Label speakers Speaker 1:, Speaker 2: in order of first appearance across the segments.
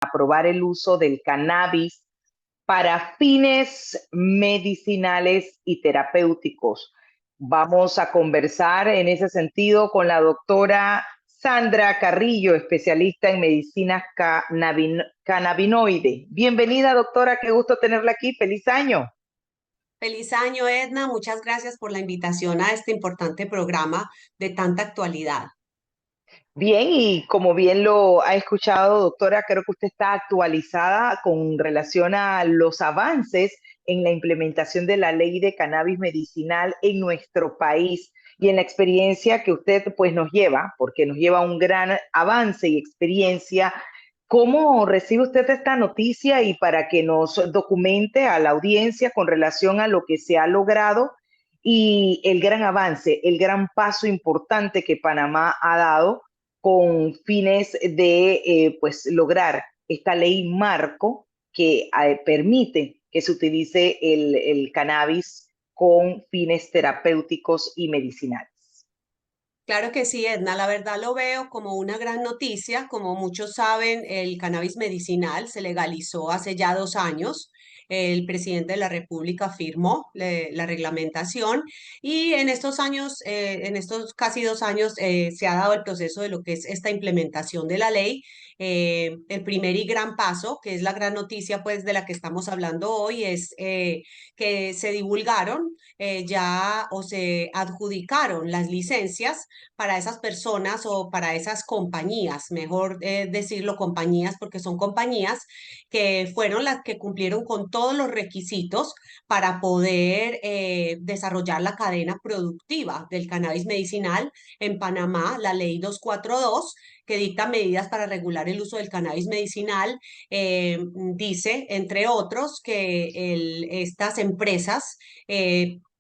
Speaker 1: aprobar el uso del cannabis para fines medicinales y terapéuticos. Vamos a conversar en ese sentido con la doctora Sandra Carrillo, especialista en medicinas cannabinoide. Bienvenida, doctora, qué gusto tenerla aquí. Feliz año.
Speaker 2: Feliz año, Edna. Muchas gracias por la invitación a este importante programa de tanta actualidad.
Speaker 1: Bien, y como bien lo ha escuchado, doctora, creo que usted está actualizada con relación a los avances en la implementación de la ley de cannabis medicinal en nuestro país y en la experiencia que usted pues nos lleva, porque nos lleva un gran avance y experiencia. ¿Cómo recibe usted esta noticia y para que nos documente a la audiencia con relación a lo que se ha logrado y el gran avance, el gran paso importante que Panamá ha dado con fines de pues lograr esta ley marco que permite que se utilice el cannabis con fines terapéuticos y medicinales?
Speaker 2: Claro que sí, Edna. La verdad lo veo como una gran noticia. Como muchos saben, el cannabis medicinal se legalizó hace ya 2 años. El presidente de la República firmó la reglamentación y en estos años, en estos casi 2 años, se ha dado el proceso de lo que es esta implementación de la ley. El primer y gran paso, que es la gran noticia pues de la que estamos hablando hoy, es que se divulgaron ya o se adjudicaron las licencias para esas personas o para esas compañías, mejor decirlo compañías, porque son compañías que fueron las que cumplieron con todos los requisitos para poder desarrollar la cadena productiva del cannabis medicinal en Panamá. La ley 242, que dicta medidas para regular el uso del cannabis medicinal, dice, entre otros, que estas empresas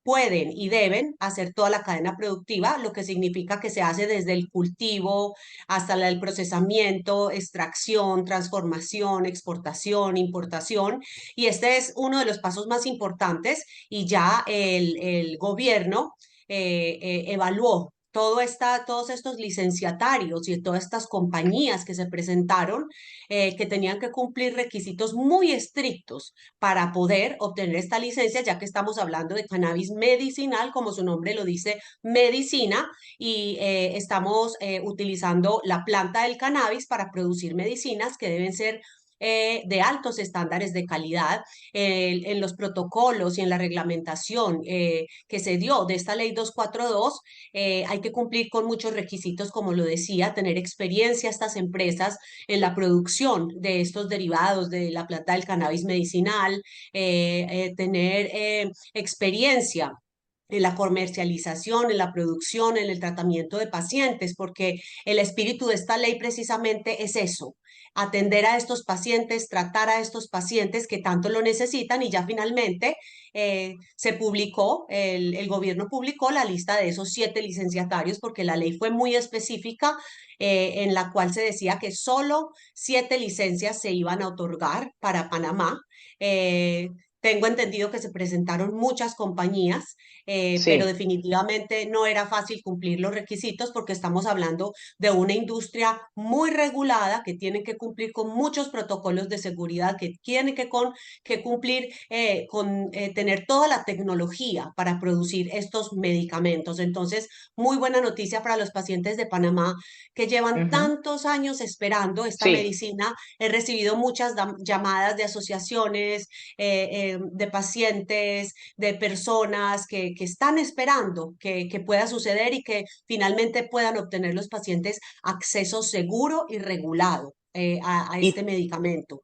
Speaker 2: pueden y deben hacer toda la cadena productiva, lo que significa que se hace desde el cultivo hasta el procesamiento, extracción, transformación, exportación, importación. Y este es uno de los pasos más importantes y ya el gobierno evaluó todos estos licenciatarios y todas estas compañías que se presentaron, que tenían que cumplir requisitos muy estrictos para poder obtener esta licencia, ya que estamos hablando de cannabis medicinal, como su nombre lo dice, medicina, y estamos utilizando la planta del cannabis para producir medicinas que deben ser de altos estándares de calidad en los protocolos y en la reglamentación que se dio de esta ley 242. Hay que cumplir con muchos requisitos, como lo decía, tener experiencia estas empresas en la producción de estos derivados de la planta del cannabis medicinal, tener experiencia en la comercialización, en la producción, en el tratamiento de pacientes, porque el espíritu de esta ley precisamente es eso, atender a estos pacientes, tratar a estos pacientes que tanto lo necesitan y ya finalmente se publicó, el gobierno publicó la lista de esos 7 licenciatarios porque la ley fue muy específica, en la cual se decía que solo 7 licencias se iban a otorgar para Panamá. Tengo entendido que se presentaron muchas compañías, pero
Speaker 1: Sí.
Speaker 2: definitivamente no era fácil cumplir los requisitos porque estamos hablando de una industria muy regulada que tiene que cumplir con muchos protocolos de seguridad, que tiene que cumplir con tener toda la tecnología para producir estos medicamentos. Entonces, muy buena noticia para los pacientes de Panamá que llevan
Speaker 1: Ujú.
Speaker 2: tantos años esperando esta
Speaker 1: Sí.
Speaker 2: medicina. He recibido muchas llamadas de asociaciones, de pacientes, de personas que están esperando que pueda suceder y que finalmente puedan obtener los pacientes acceso seguro y regulado a este
Speaker 1: Y,
Speaker 2: medicamento.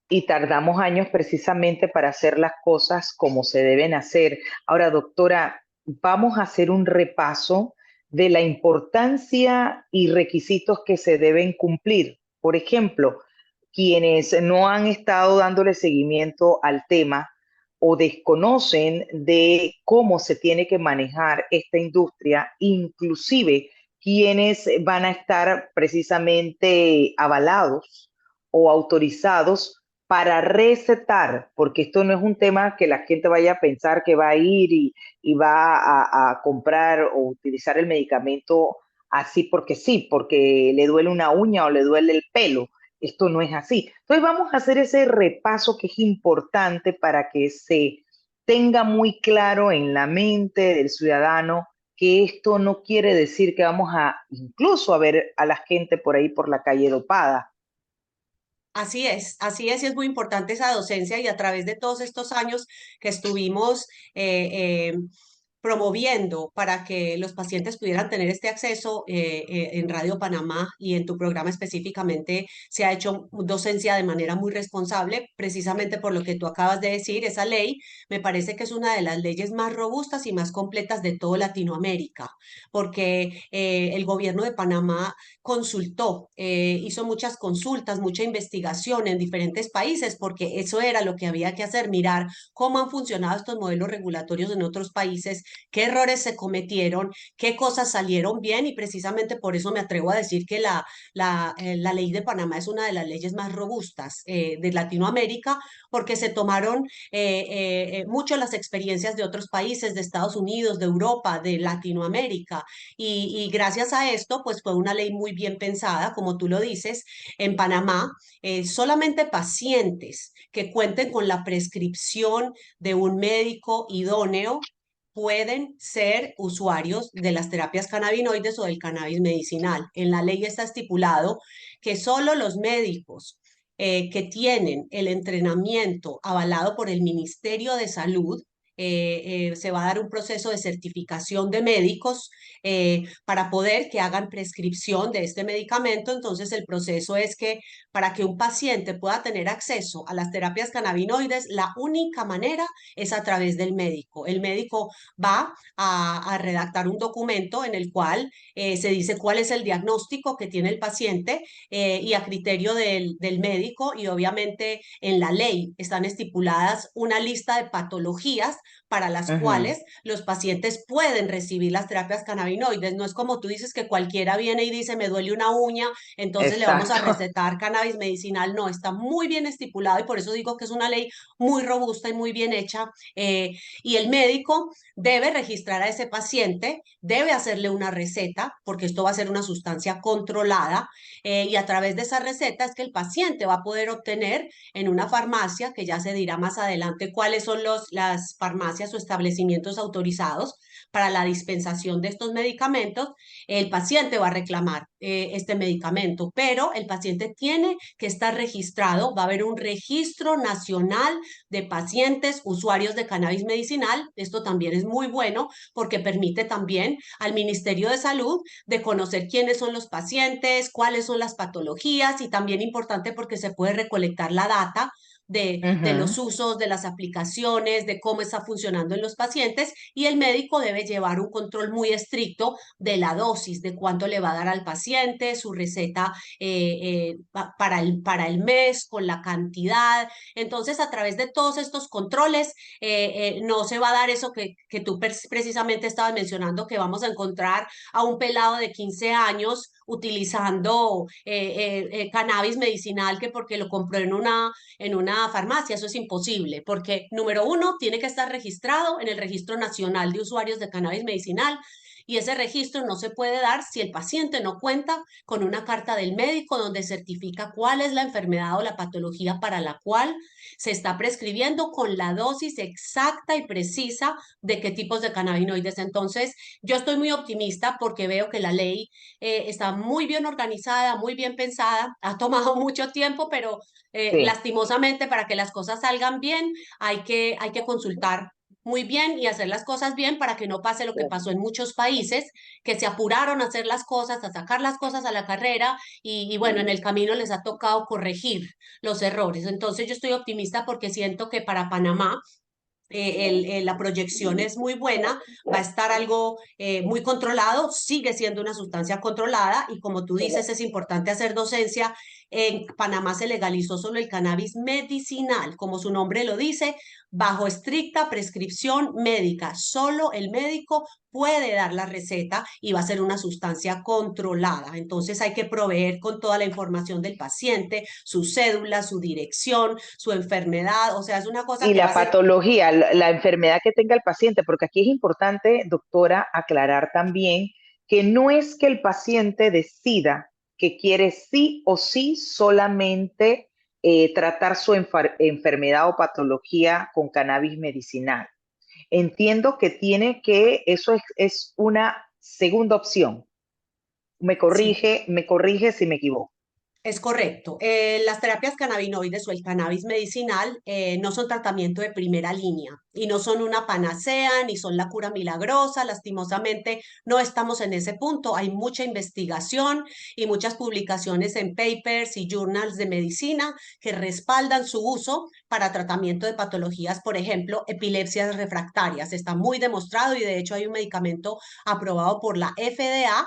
Speaker 1: y tardamos años precisamente para hacer las cosas como se deben hacer. Ahora, doctora, vamos a hacer un repaso de la importancia y requisitos que se deben cumplir. Por ejemplo, quienes no han estado dándole seguimiento al tema o desconocen de cómo se tiene que manejar esta industria, inclusive quienes van a estar precisamente avalados o autorizados para recetar, porque esto no es un tema que la gente vaya a pensar que va a ir y va a comprar o utilizar el medicamento así porque sí, porque le duele una uña o le duele el pelo. esto no es así. Entonces vamos a hacer ese repaso que es importante para que se tenga muy claro en la mente del ciudadano que esto no quiere decir que vamos a incluso a ver a la gente por ahí por la calle dopada.
Speaker 2: Así es, y es muy importante esa docencia y a través de todos estos años que estuvimos promoviendo para que los pacientes pudieran tener este acceso en Radio Panamá y en tu programa específicamente se ha hecho docencia de manera muy responsable, precisamente por lo que tú acabas de decir, esa ley me parece que es una de las leyes más robustas y más completas de toda Latinoamérica, porque el gobierno de Panamá consultó, hizo muchas consultas, mucha investigación en diferentes países, porque eso era lo que había que hacer, mirar cómo han funcionado estos modelos regulatorios en otros países, qué errores se cometieron, qué cosas salieron bien y precisamente por eso me atrevo a decir que la ley de Panamá es una de las leyes más robustas de Latinoamérica porque se tomaron mucho las experiencias de otros países, de Estados Unidos, de Europa, de Latinoamérica y gracias a esto pues fue una ley muy bien pensada, como tú lo dices, en Panamá solamente pacientes que cuenten con la prescripción de un médico idóneo pueden ser usuarios de las terapias cannabinoides o del cannabis medicinal. En la ley está estipulado que solo los médicos que tienen el entrenamiento avalado por el Ministerio de Salud, se va a dar un proceso de certificación de médicos para poder que hagan prescripción de este medicamento. Entonces, el proceso es que para que un paciente pueda tener acceso a las terapias cannabinoides, la única manera es a través del médico. El médico va a redactar un documento en el cual se dice cuál es el diagnóstico que tiene el paciente y a criterio del médico y obviamente en la ley están estipuladas una lista de patologías para las
Speaker 1: Ujú.
Speaker 2: cuales los pacientes pueden recibir las terapias cannabinoides. No es como tú dices que cualquiera viene y dice me duele una uña, entonces le vamos a
Speaker 1: Exacto.
Speaker 2: recetar cannabis medicinal. No, está muy bien estipulado y por eso digo que es una ley muy robusta y muy bien hecha. Y el médico debe registrar a ese paciente, debe hacerle una receta, porque esto va a ser una sustancia controlada, y a través de esa receta es que el paciente va a poder obtener en una farmacia, que ya se dirá más adelante cuáles son las farmacias o establecimientos autorizados para la dispensación de estos medicamentos, el paciente va a reclamar este medicamento, pero el paciente tiene que estar registrado, va a haber un registro nacional de pacientes usuarios de cannabis medicinal. Esto también es muy bueno porque permite también al Ministerio de Salud de conocer quiénes son los pacientes, cuáles son las patologías y también importante porque se puede recolectar la data de
Speaker 1: Ujú.
Speaker 2: los usos, de las aplicaciones, de cómo está funcionando en los pacientes y el médico debe llevar un control muy estricto de la dosis, de cuánto le va a dar al paciente, su receta para el mes, con la cantidad. Entonces, a través de todos estos controles, no se va a dar eso que tú precisamente estabas mencionando, que vamos a encontrar a un pelado de 15 años utilizando cannabis medicinal que porque lo compró en una farmacia. Eso es imposible, porque número uno, tiene que estar registrado en el Registro Nacional de Usuarios de Cannabis Medicinal y ese registro no se puede dar si el paciente no cuenta con una carta del médico donde certifica cuál es la enfermedad o la patología para la cual se está prescribiendo con la dosis exacta y precisa de qué tipos de cannabinoides. Entonces, yo estoy muy optimista porque veo que la ley está muy bien organizada, muy bien pensada, ha tomado mucho tiempo, pero
Speaker 1: Sí.
Speaker 2: lastimosamente para que las cosas salgan bien hay que consultar muy bien y hacer las cosas bien para que no pase lo que pasó en muchos países, que se apuraron a hacer las cosas, a sacar las cosas a la carrera y bueno, en el camino les ha tocado corregir los errores. Entonces yo estoy optimista porque siento que para Panamá la proyección es muy buena, va a estar algo muy controlado, sigue siendo una sustancia controlada y como tú dices, es importante hacer docencia. En Panamá se legalizó solo el cannabis medicinal, como su nombre lo dice, bajo estricta prescripción médica. Solo el médico puede dar la receta y va a ser una sustancia controlada. Entonces hay que proveer con toda la información del paciente, su cédula, su dirección, su enfermedad. O sea, es una cosa
Speaker 1: Y
Speaker 2: que va
Speaker 1: la
Speaker 2: a ser
Speaker 1: patología, la enfermedad que tenga el paciente, porque aquí es importante, doctora, aclarar también que no es que el paciente decida que quiere sí o sí solamente tratar su enfermedad o patología con cannabis medicinal. Entiendo que eso es una segunda opción.
Speaker 2: Sí.
Speaker 1: Me corrige si me equivoco.
Speaker 2: Es correcto. Las terapias cannabinoides o el cannabis medicinal no son tratamiento de primera línea y no son una panacea ni son la cura milagrosa. Lastimosamente, no estamos en ese punto. Hay mucha investigación y muchas publicaciones en papers y journals de medicina que respaldan su uso para tratamiento de patologías, por ejemplo, epilepsias refractarias. Está muy demostrado y de hecho hay un medicamento aprobado por la FDA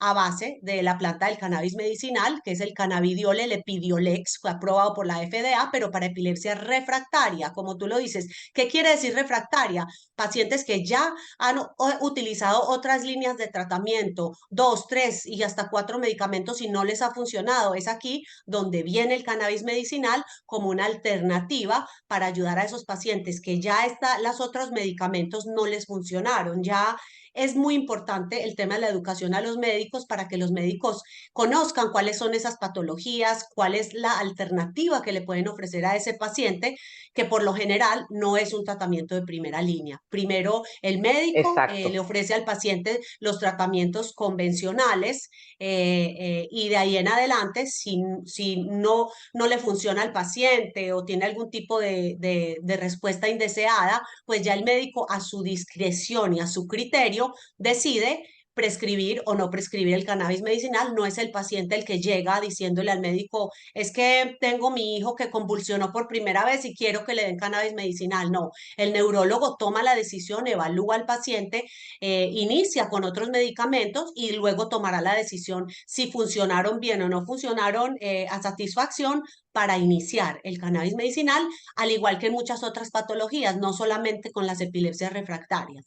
Speaker 2: a base de la planta del cannabis medicinal, que es el cannabidiol, el Epidiolex, fue aprobado por la FDA, pero para epilepsia refractaria, como tú lo dices. ¿Qué quiere decir refractaria? Pacientes que ya han utilizado otras líneas de tratamiento, dos, tres y hasta cuatro medicamentos y no les ha funcionado. Es aquí donde viene el cannabis medicinal como una alternativa para ayudar a esos pacientes que ya los otros medicamentos no les funcionaron, ya es muy importante el tema de la educación a los médicos para que los médicos conozcan cuáles son esas patologías, cuál es la alternativa que le pueden ofrecer a ese paciente, que por lo general no es un tratamiento de primera línea. Primero, el médico le
Speaker 1: Exacto.
Speaker 2: ofrece al paciente los tratamientos convencionales y de ahí en adelante, si no le funciona al paciente o tiene algún tipo de respuesta indeseada, pues ya el médico a su discreción y a su criterio decide prescribir o no prescribir el cannabis medicinal. No es el paciente el que llega diciéndole al médico, es que tengo mi hijo que convulsionó por primera vez y quiero que le den cannabis medicinal. No, el neurólogo toma la decisión, evalúa al paciente, inicia con otros medicamentos y luego tomará la decisión si funcionaron bien o no funcionaron a satisfacción para iniciar el cannabis medicinal, al igual que en muchas otras patologías, no solamente con las epilepsias refractarias.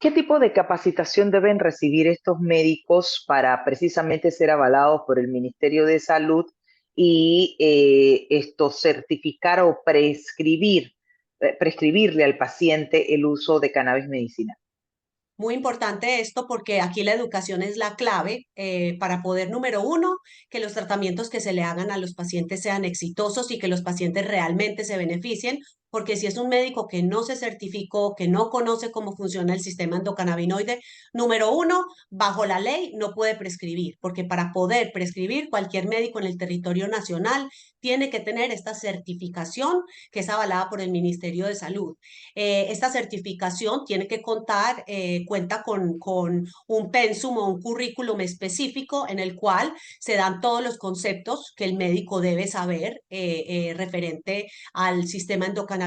Speaker 1: ¿Qué tipo de capacitación deben recibir estos médicos para precisamente ser avalados por el Ministerio de Salud y esto certificar o prescribirle al paciente el uso de cannabis medicinal?
Speaker 2: Muy importante esto porque aquí la educación es la clave para poder, número uno, que los tratamientos que se le hagan a los pacientes sean exitosos y que los pacientes realmente se beneficien, porque si es un médico que no se certificó, que no conoce cómo funciona el sistema endocannabinoide, número uno, bajo la ley no puede prescribir, porque para poder prescribir cualquier médico en el territorio nacional tiene que tener esta certificación que es avalada por el Ministerio de Salud. Esta certificación tiene que contar, cuenta con un pensum o un currículum específico en el cual se dan todos los conceptos que el médico debe saber referente al sistema endocannabinoide,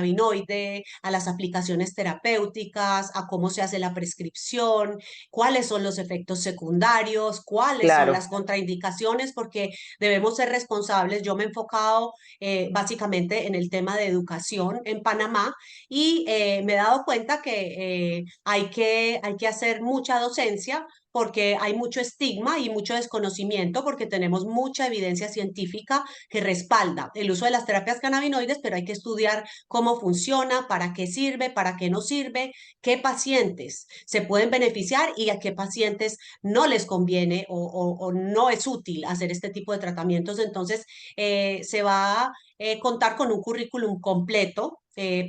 Speaker 2: a las aplicaciones terapéuticas, a cómo se hace la prescripción, cuáles son los efectos secundarios, cuáles son las
Speaker 1: Claro,
Speaker 2: contraindicaciones, porque debemos ser responsables. Yo me he enfocado básicamente en el tema de educación en Panamá y me he dado cuenta que hay que hacer mucha docencia porque hay mucho estigma y mucho desconocimiento porque tenemos mucha evidencia científica que respalda el uso de las terapias cannabinoides, pero hay que estudiar cómo funciona, para qué sirve, para qué no sirve, qué pacientes se pueden beneficiar y a qué pacientes no les conviene o no es útil hacer este tipo de tratamientos. Entonces, se va a contar con un currículum completo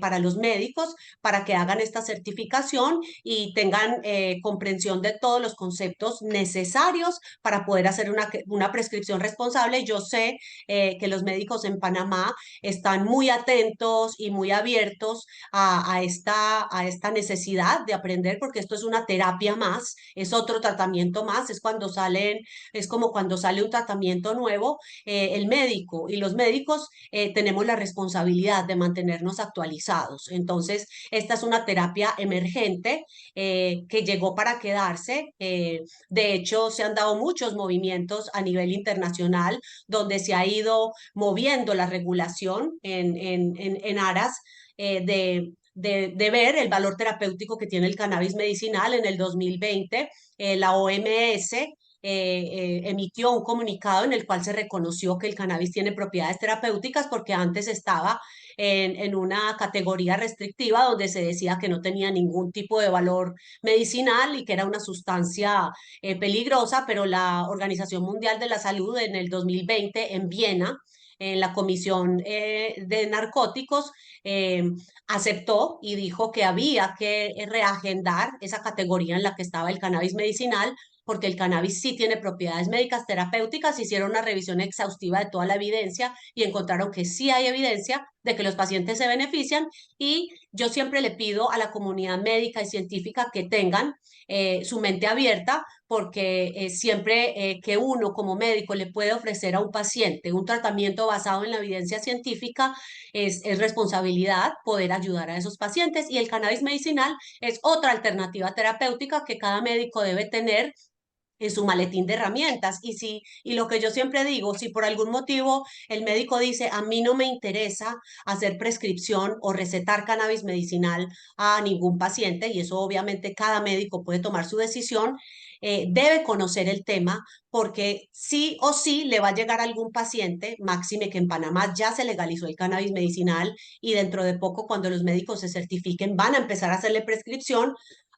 Speaker 2: para los médicos, para que hagan esta certificación y tengan comprensión de todos los conceptos necesarios para poder hacer una prescripción responsable. Yo sé que los médicos en Panamá están muy atentos y muy abiertos a esta necesidad de aprender, porque esto es una terapia más, es otro tratamiento más, es cuando salen, es como cuando sale un tratamiento nuevo, el médico y los médicos tenemos la responsabilidad de mantenernos actualizados. Entonces, esta es una terapia emergente que llegó para quedarse. De hecho, se han dado muchos movimientos a nivel internacional donde se ha ido moviendo la regulación en aras de ver el valor terapéutico que tiene el cannabis medicinal. En el 2020, la OMS emitió un comunicado en el cual se reconoció que el cannabis tiene propiedades terapéuticas porque antes estaba en una categoría restrictiva donde se decía que no tenía ningún tipo de valor medicinal y que era una sustancia peligrosa, pero la Organización Mundial de la Salud en el 2020 en Viena, en la Comisión de Narcóticos, eh, aceptó y dijo que había que reagendar esa categoría en la que estaba el cannabis medicinal, porque el cannabis sí tiene propiedades médicas terapéuticas. Hicieron una revisión exhaustiva de toda la evidencia y encontraron que sí hay evidencia de que los pacientes se benefician, y yo siempre le pido a la comunidad médica y científica que tengan su mente abierta, porque siempre que uno como médico le puede ofrecer a un paciente un tratamiento basado en la evidencia científica, es responsabilidad poder ayudar a esos pacientes, y el cannabis medicinal es otra alternativa terapéutica que cada médico debe tener en su maletín de herramientas. Y lo que yo siempre digo, si por algún motivo el médico dice, a mí no me interesa hacer prescripción o recetar cannabis medicinal a ningún paciente, y eso obviamente cada médico puede tomar su decisión, debe conocer el tema, porque sí o sí le va a llegar a algún paciente, máxime que en Panamá ya se legalizó el cannabis medicinal, y dentro de poco, cuando los médicos se certifiquen, van a empezar a hacerle prescripción.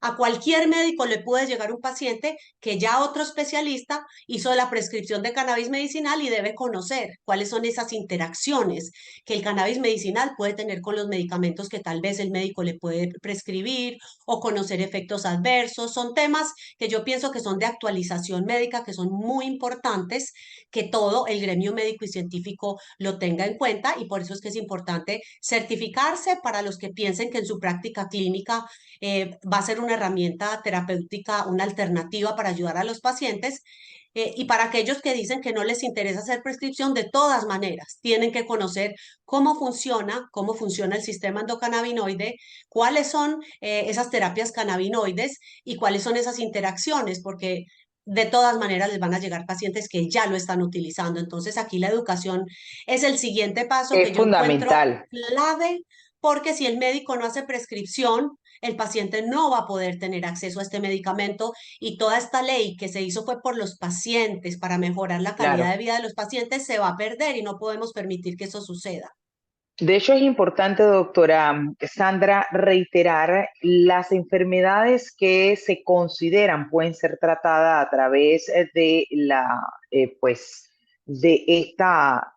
Speaker 2: A cualquier médico le puede llegar un paciente que ya otro especialista hizo la prescripción de cannabis medicinal, y debe conocer cuáles son esas interacciones que el cannabis medicinal puede tener con los medicamentos que tal vez el médico le puede prescribir, o conocer efectos adversos. Son temas que yo pienso que son de actualización médica, que son muy importantes, que todo el gremio médico y científico lo tenga en cuenta, y por eso es que es importante certificarse para los que piensen que en su práctica clínica va a ser una herramienta terapéutica, una alternativa para ayudar a los pacientes. Y para aquellos que dicen que no les interesa hacer prescripción, de todas maneras, tienen que conocer cómo funciona el sistema endocannabinoide, cuáles son esas terapias cannabinoides y cuáles son esas interacciones, porque de todas maneras les van a llegar pacientes que ya lo están utilizando. Entonces aquí la educación es el siguiente paso que
Speaker 1: Es
Speaker 2: yo encuentro
Speaker 1: fundamental.
Speaker 2: clave, porque si el médico no hace prescripción, el paciente no va a poder tener acceso a este medicamento, y toda esta ley que se hizo fue por los pacientes, para mejorar la calidad
Speaker 1: Claro.
Speaker 2: de vida de los pacientes, se va a perder, y no podemos permitir que eso suceda.
Speaker 1: De hecho, es importante, doctora Sandra, reiterar las enfermedades que se consideran pueden ser tratadas a través de pues, de esta,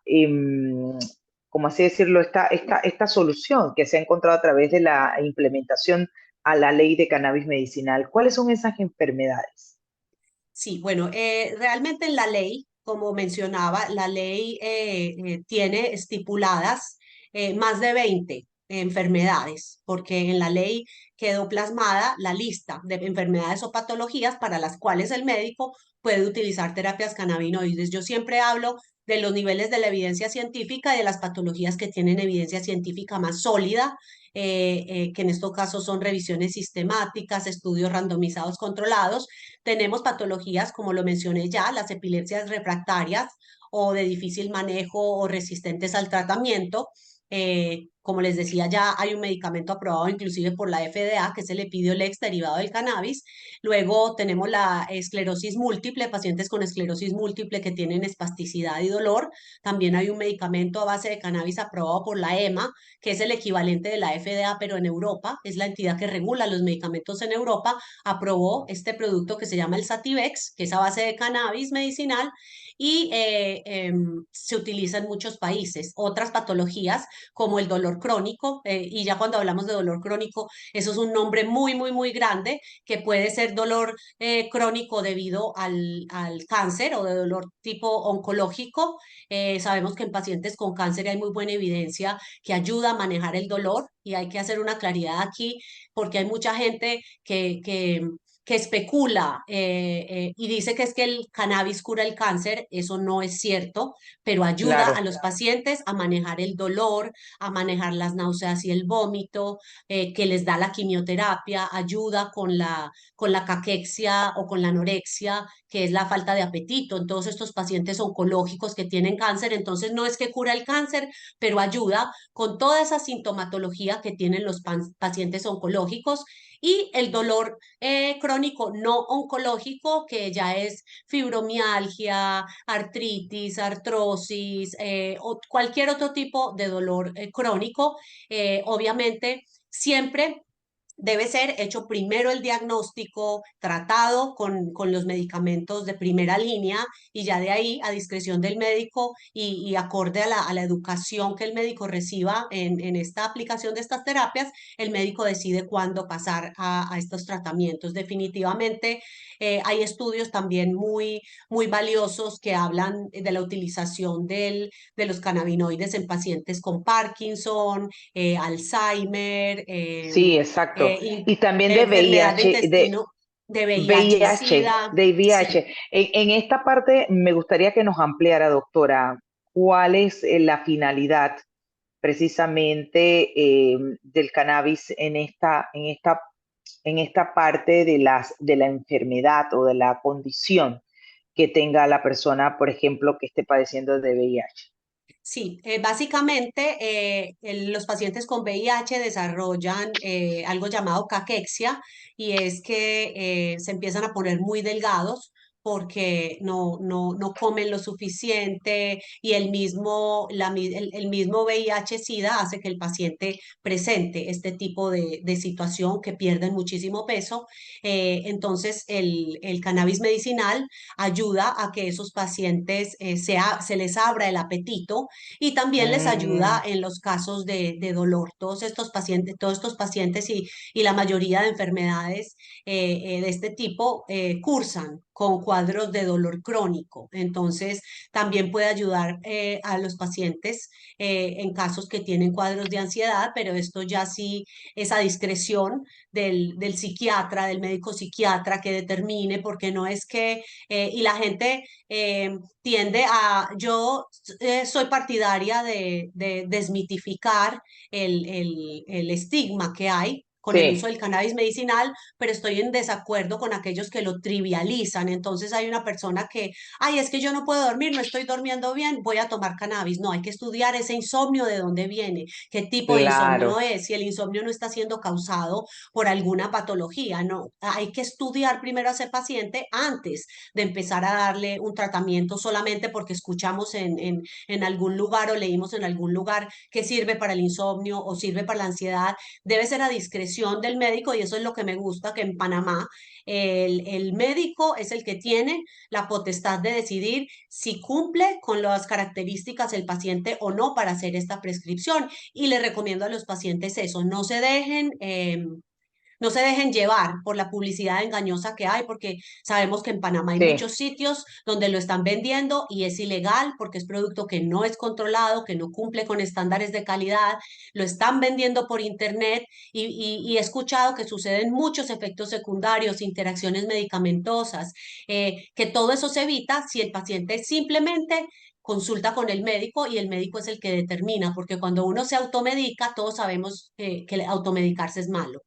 Speaker 1: ¿cómo así decirlo? Esta solución que se ha encontrado a través de la implementación a la ley de cannabis medicinal. ¿Cuáles son esas enfermedades?
Speaker 2: Sí, bueno, realmente en la ley, como mencionaba, la ley tiene estipuladas más de 20 enfermedades, porque en la ley quedó plasmada la lista de enfermedades o patologías para las cuales el médico puede utilizar terapias cannabinoides. Yo siempre hablo de los niveles de la evidencia científica y de las patologías que tienen evidencia científica más sólida, que en estos casos son revisiones sistemáticas, estudios randomizados controlados. Tenemos patologías, como lo mencioné ya, las epilepsias refractarias o de difícil manejo o resistentes al tratamiento. Como les decía, ya hay un medicamento aprobado inclusive por la FDA, que es el Epidiolex, derivado del cannabis. Luego tenemos la esclerosis múltiple, pacientes con esclerosis múltiple que tienen espasticidad y dolor. También hay un medicamento a base de cannabis aprobado por la EMA, que es el equivalente de la FDA, pero en Europa. Es la entidad que regula los medicamentos en Europa. Aprobó este producto que se llama el Sativex, que es a base de cannabis medicinal, y se utiliza en muchos países. Otras patologías como el dolor crónico, y ya cuando hablamos de dolor crónico, eso es un nombre muy, muy, muy grande, que puede ser dolor crónico debido al cáncer, o de dolor tipo oncológico. Sabemos que en pacientes con cáncer hay muy buena evidencia que ayuda a manejar el dolor, y hay que hacer una claridad aquí, porque hay mucha gente que especula y dice que es que el cannabis cura el cáncer. Eso no es cierto, pero ayuda a
Speaker 1: Claro.
Speaker 2: los pacientes a manejar el dolor, a manejar las náuseas y el vómito, que les da la quimioterapia, ayuda con la caquexia o con la anorexia, que es la falta de apetito en todos estos pacientes oncológicos que tienen cáncer. Entonces no es que cura el cáncer, pero ayuda con toda esa sintomatología que tienen los pacientes oncológicos. y el dolor crónico no oncológico, que ya es fibromialgia, artritis, artrosis o cualquier otro tipo de dolor crónico. Obviamente, siempre debe ser hecho primero el diagnóstico, tratado con los medicamentos de primera línea y ya de ahí, a discreción del médico y acorde a la educación que el médico reciba en esta aplicación de estas terapias, el médico decide cuándo pasar a estos tratamientos. Definitivamente, hay estudios también muy valiosos que hablan de la utilización de los cannabinoides en pacientes con Parkinson, Alzheimer,
Speaker 1: Sí, exacto.
Speaker 2: y
Speaker 1: Y también de
Speaker 2: enfermedad de
Speaker 1: VIH,
Speaker 2: intestino, de VIH,
Speaker 1: VIH,
Speaker 2: SIDA.
Speaker 1: de
Speaker 2: Sí,
Speaker 1: VIH. En esta parte me gustaría que nos ampliara, doctora, cuál es la finalidad precisamente del cannabis en esta parte de la enfermedad o de la condición que tenga la persona, por ejemplo, que esté padeciendo de VIH.
Speaker 2: sí. Básicamente, los pacientes con VIH desarrollan algo llamado caquexia, y es que se empiezan a poner muy delgados porque no comen lo suficiente, y el mismo VIH-Sida hace que el paciente presente este tipo de situación, que pierden muchísimo peso. Entonces, el cannabis medicinal ayuda a que esos pacientes se les abra el apetito, y también les ayuda
Speaker 1: Mm,
Speaker 2: en los casos de dolor. Todos estos pacientes y la mayoría de enfermedades de este tipo cursan con cuadros de dolor crónico. Entonces, también puede ayudar a los pacientes en casos que tienen cuadros de ansiedad, pero esto ya sí es a discreción del psiquiatra, del médico psiquiatra, que determine, porque no es que, y la gente tiende a, yo soy partidaria de desmitificar el estigma que hay con el uso
Speaker 1: sí,
Speaker 2: del cannabis medicinal, pero estoy en desacuerdo con aquellos que lo trivializan. Entonces hay una persona que, ay, es que yo no puedo dormir, no estoy durmiendo bien, voy a tomar cannabis. No, hay que estudiar ese insomnio, de dónde viene, qué tipo de insomnio
Speaker 1: claro.
Speaker 2: es, si el insomnio no está siendo causado por alguna patología. No, hay que estudiar primero a ese paciente antes de empezar a darle un tratamiento solamente porque escuchamos en algún lugar o leímos en algún lugar que sirve para el insomnio o sirve para la ansiedad. Debe ser a discreción del médico, y eso es lo que me gusta, que en Panamá el médico es el que tiene la potestad de decidir si cumple con las características el paciente o no para hacer esta prescripción. Y le recomiendo a los pacientes eso, no se dejen llevar por la publicidad engañosa que hay, porque sabemos que en Panamá hay
Speaker 1: Sí,
Speaker 2: muchos sitios donde lo están vendiendo y es ilegal, porque es producto que no es controlado, que no cumple con estándares de calidad, lo están vendiendo por internet, y he escuchado que suceden muchos efectos secundarios, interacciones medicamentosas, que todo eso se evita si el paciente simplemente consulta con el médico, y el médico es el que determina, porque cuando uno se automedica, todos sabemos que automedicarse es malo.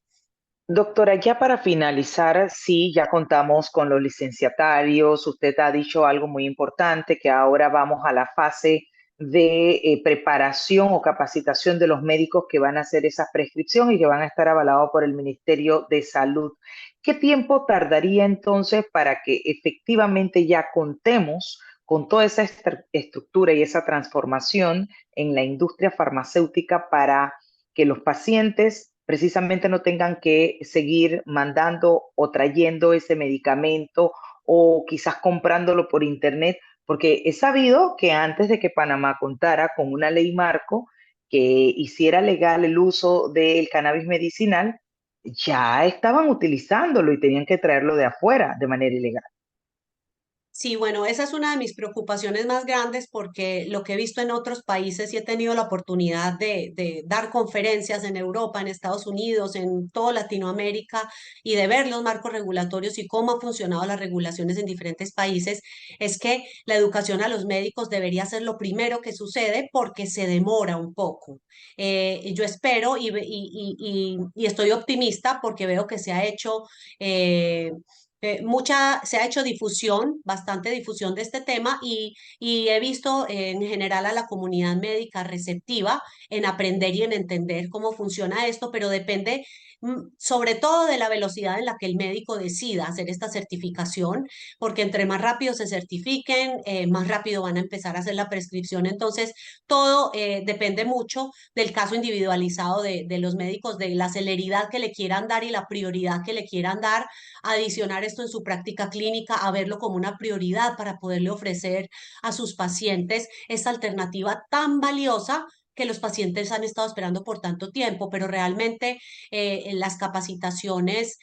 Speaker 1: doctora, ya para finalizar, sí, ya contamos con los licenciatarios. Usted ha dicho algo muy importante, que ahora vamos a la fase de preparación o capacitación de los médicos que van a hacer esa prescripción y que van a estar avalados por el Ministerio de Salud. ¿Qué tiempo tardaría entonces para que efectivamente ya contemos con toda esa estructura y esa transformación en la industria farmacéutica para que los pacientes precisamente no tengan que seguir mandando o trayendo ese medicamento o quizás comprándolo por internet? Porque he sabido que antes de que Panamá contara con una ley marco que hiciera legal el uso del cannabis medicinal, ya estaban utilizándolo y tenían que traerlo de afuera de manera ilegal.
Speaker 2: Sí, bueno, esa es una de mis preocupaciones más grandes, porque lo que he visto en otros países, y he tenido la oportunidad de dar conferencias en Europa, en Estados Unidos, en toda Latinoamérica, y de ver los marcos regulatorios y cómo han funcionado las regulaciones en diferentes países, es que la educación a los médicos debería ser lo primero que sucede, porque se demora un poco. Yo espero y estoy optimista porque veo que se ha hecho. se ha hecho difusión, bastante difusión de este tema y he visto en general a la comunidad médica receptiva en aprender y en entender cómo funciona esto, pero depende sobre todo de la velocidad en la que el médico decida hacer esta certificación, porque entre más rápido se certifiquen, más rápido van a empezar a hacer la prescripción. Entonces, todo depende mucho del caso individualizado de los médicos, de la celeridad que le quieran dar y la prioridad que le quieran dar, adicionar esto en su práctica clínica, a verlo como una prioridad para poderle ofrecer a sus pacientes esta alternativa tan valiosa que los pacientes han estado esperando por tanto tiempo, pero realmente en las capacitaciones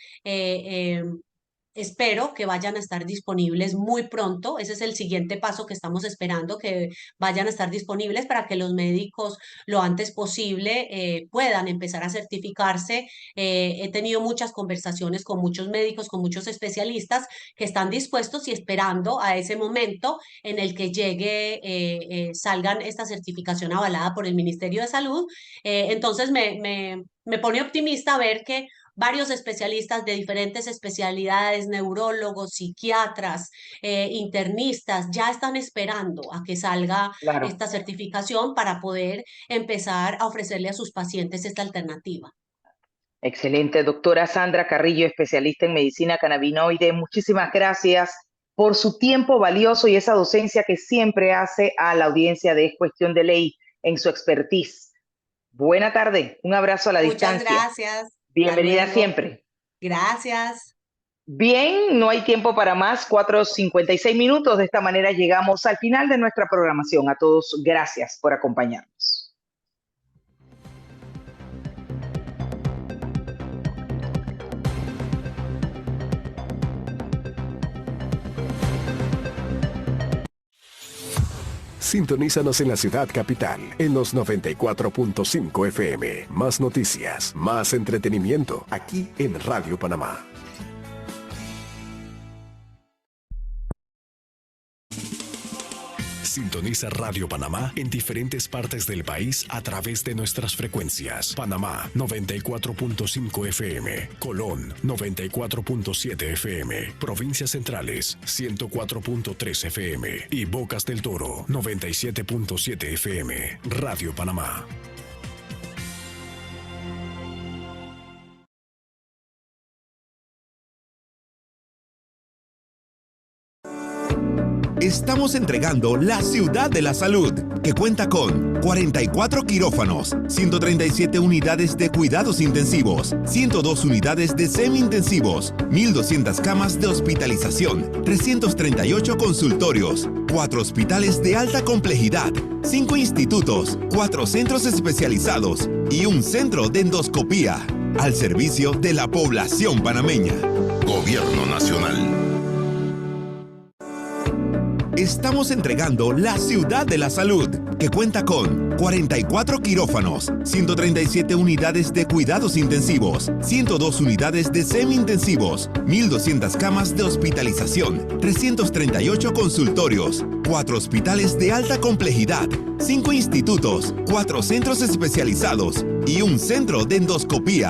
Speaker 2: espero que vayan a estar disponibles muy pronto. Ese es el siguiente paso que estamos esperando, que vayan a estar disponibles para que los médicos lo antes posible puedan empezar a certificarse. He tenido muchas conversaciones con muchos médicos, con muchos especialistas que están dispuestos y esperando a ese momento en el que salgan esta certificación avalada por el Ministerio de Salud. Entonces me pone optimista ver que varios especialistas de diferentes especialidades, neurólogos, psiquiatras, internistas, ya están esperando a que salga
Speaker 1: Claro.
Speaker 2: esta certificación para poder empezar a ofrecerle a sus pacientes esta alternativa.
Speaker 1: Excelente, doctora Sandra Carrillo, especialista en medicina cannabinoide. Muchísimas gracias por su tiempo valioso y esa docencia que siempre hace a la audiencia de Es Cuestión de Ley en su expertise. Buena tarde, un abrazo a la
Speaker 2: Muchas
Speaker 1: distancia.
Speaker 2: gracias. Hasta
Speaker 1: Bienvenida
Speaker 2: luego.
Speaker 1: siempre.
Speaker 2: Gracias.
Speaker 1: Bien, no hay tiempo para más, 4:56. De esta manera llegamos al final de nuestra programación. A todos, gracias por acompañarnos.
Speaker 3: Sintonízanos en la ciudad capital, en los 94.5 FM. Más noticias, más entretenimiento, aquí en Radio Panamá. Sintoniza Radio Panamá en diferentes partes del país a través de nuestras frecuencias. Panamá 94.5 FM, Colón 94.7 FM, Provincias Centrales 104.3 FM y Bocas del Toro 97.7 FM. Radio Panamá.
Speaker 4: Estamos entregando la Ciudad de la Salud, que cuenta con 44 quirófanos, 137 unidades de cuidados intensivos, 102 unidades de semi-intensivos, 1.200 camas de hospitalización, 338 consultorios, 4 hospitales de alta complejidad, 5 institutos, 4 centros especializados y un centro de endoscopía, al servicio de la población panameña. Gobierno Nacional. Estamos entregando la Ciudad de la Salud, que cuenta con 44 quirófanos, 137 unidades de cuidados intensivos, 102 unidades de semi-intensivos, 1.200 camas de hospitalización, 338 consultorios, 4 hospitales de alta complejidad, 5 institutos, 4 centros especializados y un centro de endoscopía,